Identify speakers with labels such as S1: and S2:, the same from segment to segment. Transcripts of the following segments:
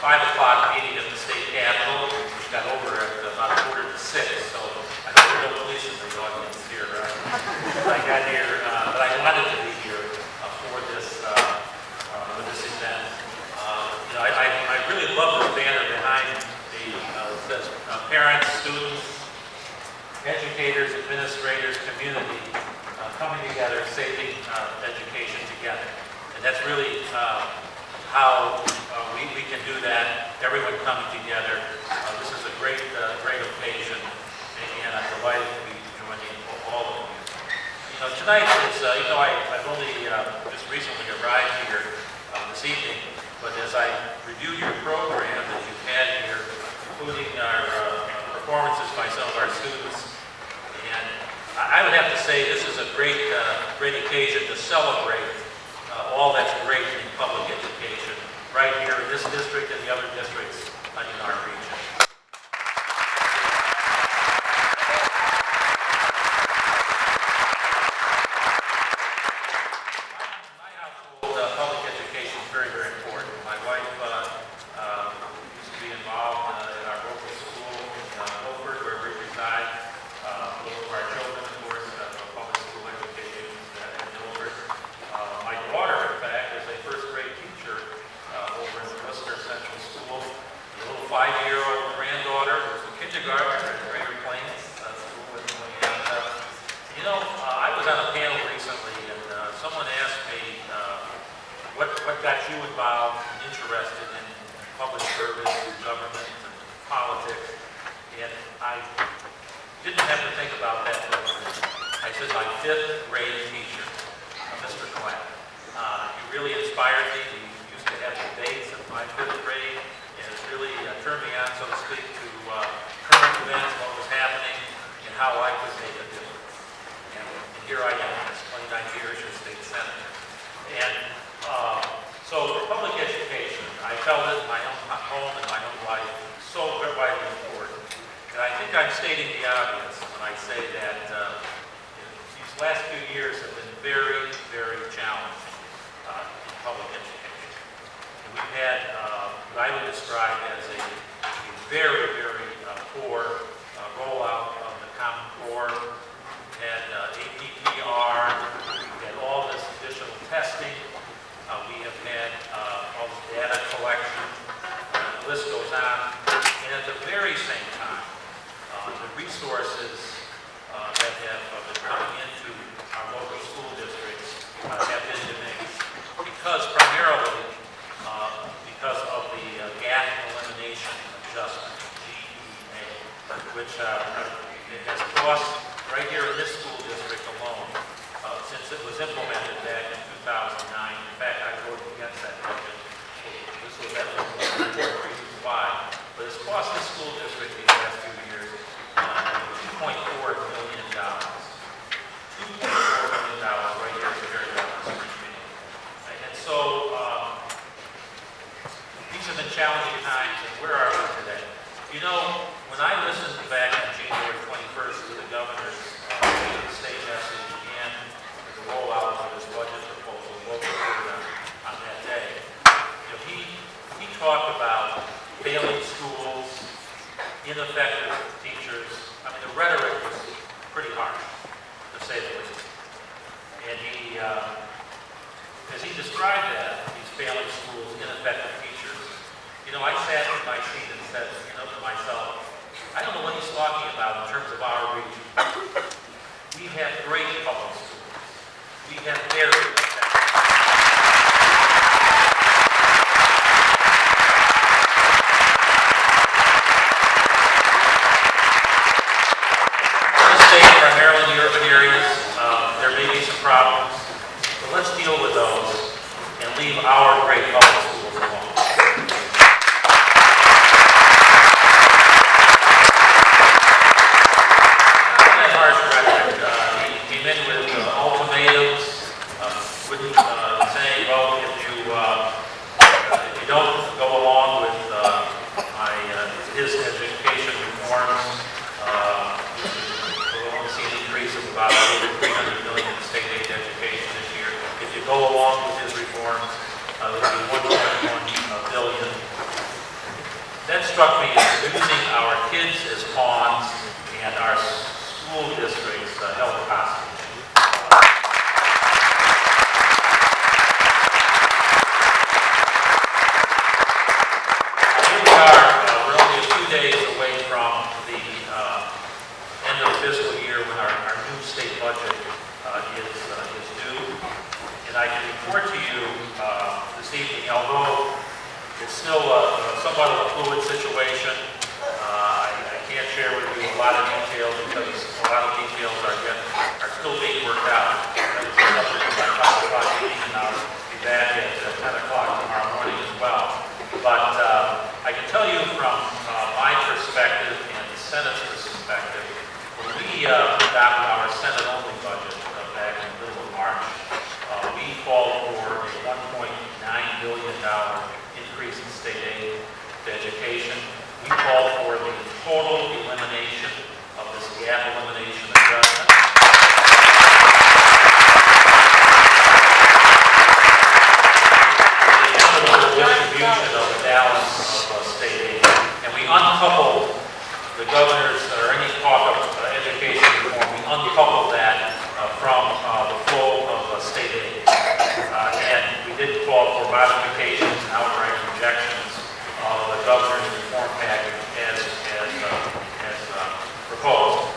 S1: 5 o'clock meeting at the state capitol. We got over at about 5:45, so I hope there are no police in the audience here. I got here, but I wanted to be here for this event. I really love the banner behind me. It says parents, students, educators, administrators, community coming together, saving education together. And that's really how we can do that, everyone coming together. This is a great occasion, and I'm delighted to be joining all of you. Tonight is, I've only just recently arrived here this evening, but as I review your program that you've had here, including our performances by some of our students, and I would have to say this is a great occasion to celebrate all that's great in public education right here in this district and the other districts in our region. My household, public education is very, very important. My wife used to be involved in our local school in Seward, where we reside. Both of our children, of course, public school education in Seward. My daughter, in fact, is a first-grade teacher over in the Worcester Central School. A little 5-year-old granddaughter who's a kindergartner at Greater Plains School with me. And, I was on a panel recently, and someone asked me what got you involved and interested in public service, government, and politics. And I didn't have to think about that for a minute. I said my 5th grade teacher, Mr. Clapp. He really inspired me. We used to have debates in my 5th grade, and it really turned me on, so to speak, to current events, what was happening, and how I could make a difference. And here I am, as 29 years your state senator. And so public education, I felt it in my own home and my own life, so vitally important. And I think I'm stating the obvious when I say that these last few years have been very, very challenging in public education. And we've had what I would describe as a very, very poor rollout of the Common Core. We've had APPR, we've had all this additional testing, we have had all this data collection, the list goes on. And at the very same time, the resources that have been coming into our local school districts have been diminished primarily because of the gap elimination adjustment, GEA, which it has cost right here in this school district alone since it was implemented back in 2009. In fact, I voted against that budget. This was that one of the reasons why. But it's cost this school district these last few years $2.4 million. $2.4 million right here at the very bottom of the screen. And so these have been challenging times, and where are we today? When I listened back on January 21st to the governor's state message and the rollout of his budget proposal, local on that day, he talked about failing schools, ineffective teachers. I mean, the rhetoric was pretty harsh, to say the least. And as he described that, these failing schools, ineffective teachers, I sat in my seat and said, to myself, I don't know what he's talking about in terms of our region. We have great public schools. We have very effective. Primarily in the urban areas, there may be some problems, but let's deal with those and leave our great public schools alone. Not that harsh rhetoric. He came in with ultimatums, saying, well, if you don't go along with his education reforms, about $300 million in state aid education this year. If you go along with his reforms, it would be $1.1 billion. struck me is using our kids as pawns and our school districts held hostage. Here we are, we're only a few days away from the end of the fiscal year when our new state budget is due. And I can report to you this evening, although it's still somewhat of a fluid situation, I can't share with you a lot of details because a lot of details are still being worked out. That was the subject of my 5 o'clock meeting, and I'll be back at 10 o'clock tomorrow morning as well. But I can tell you from my perspective and the Senate's perspective, when we adopted our Senate-only budget back in the middle of March, we called for a $1.9 billion increase in state aid to education. We called for the total elimination of this gap elimination adjustment. The equitable distribution of the balance of state aid. And we uncoupled the governor's, or any talk of education reform, we uncoupled that from the flow of state aid. And we did call for modifications and outright rejections of the governor's reform package as proposed.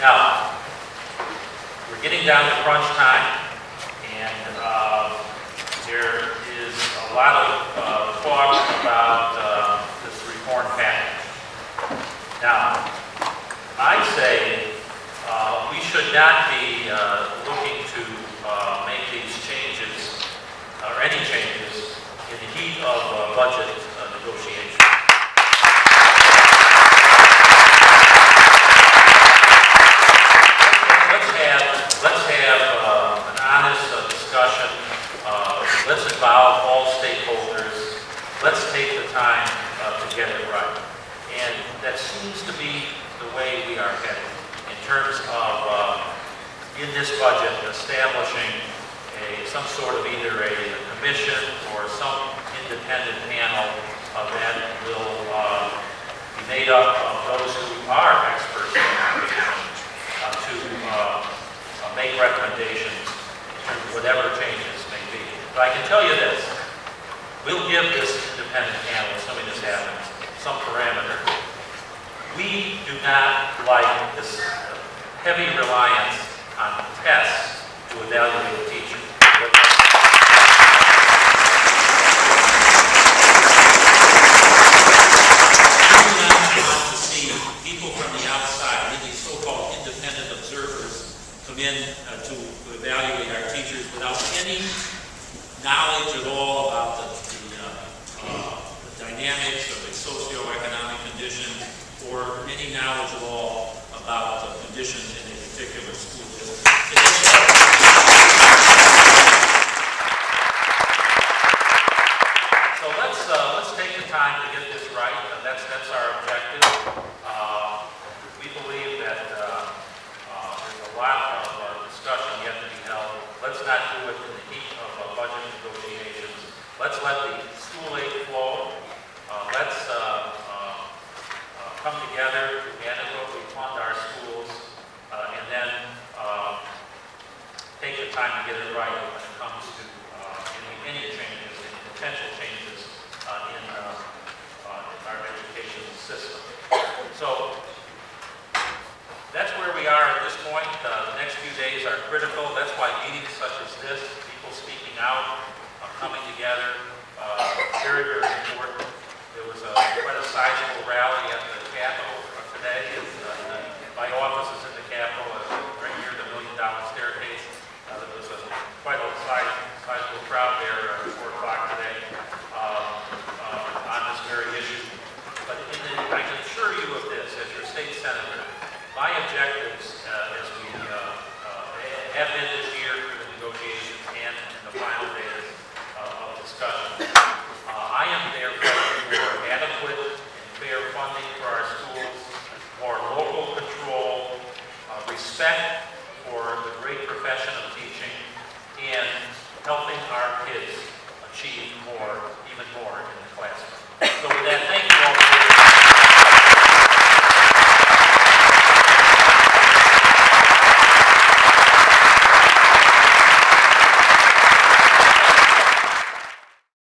S1: Now, we're getting down to crunch time, and there is a lot of talk about this reform package. Now, I say we should not be looking to make these changes, or any changes, in the heat of budget negotiations. Let's have an honest discussion. Let's involve all stakeholders. Let's take the time to get it right. And that seems to be the way we are headed in terms of, in this budget, establishing some sort of either a commission or some independent panel that will be made up of those who are experts in education to make recommendations in terms of whatever changes may be. But I can tell you this, we'll give this independent panel, assuming this happens, some parameters. We do not like this heavy reliance on tests to evaluate a teacher. We do not want to see people from the outside, these so-called independent observers, come in to evaluate our teachers without any knowledge at all about the dynamics of a socioeconomic condition or any knowledge at all about the conditions in a particular school district. So let's take the time to get this right. That's our objective. We believe that there's a lot of discussion yet to be held. Let's not do it in the heat of budget negotiations. Let's let the school aid flow. Let's come together to adequately fund our schools and then take the time to get it right when it comes to any changes, any potential changes in our education system. So that's where we are at this point. The next few days are critical. That's why meetings such as this, people speaking out, coming together, very, very important. There was quite a sizable rally at the Capitol today. My office is in the Capitol, right near the $1 Million Staircase. There was quite a sizable crowd there at 4 o'clock today on this very issue. But I can assure you of this, as your state senator, my objectives, as we have been this year through the negotiations and in the final days of discussion, I am there for adequate and fair funding for our schools, more local control, respect for the great profession of teaching, and helping our kids achieve more, even more in the classroom. So with that, thank you.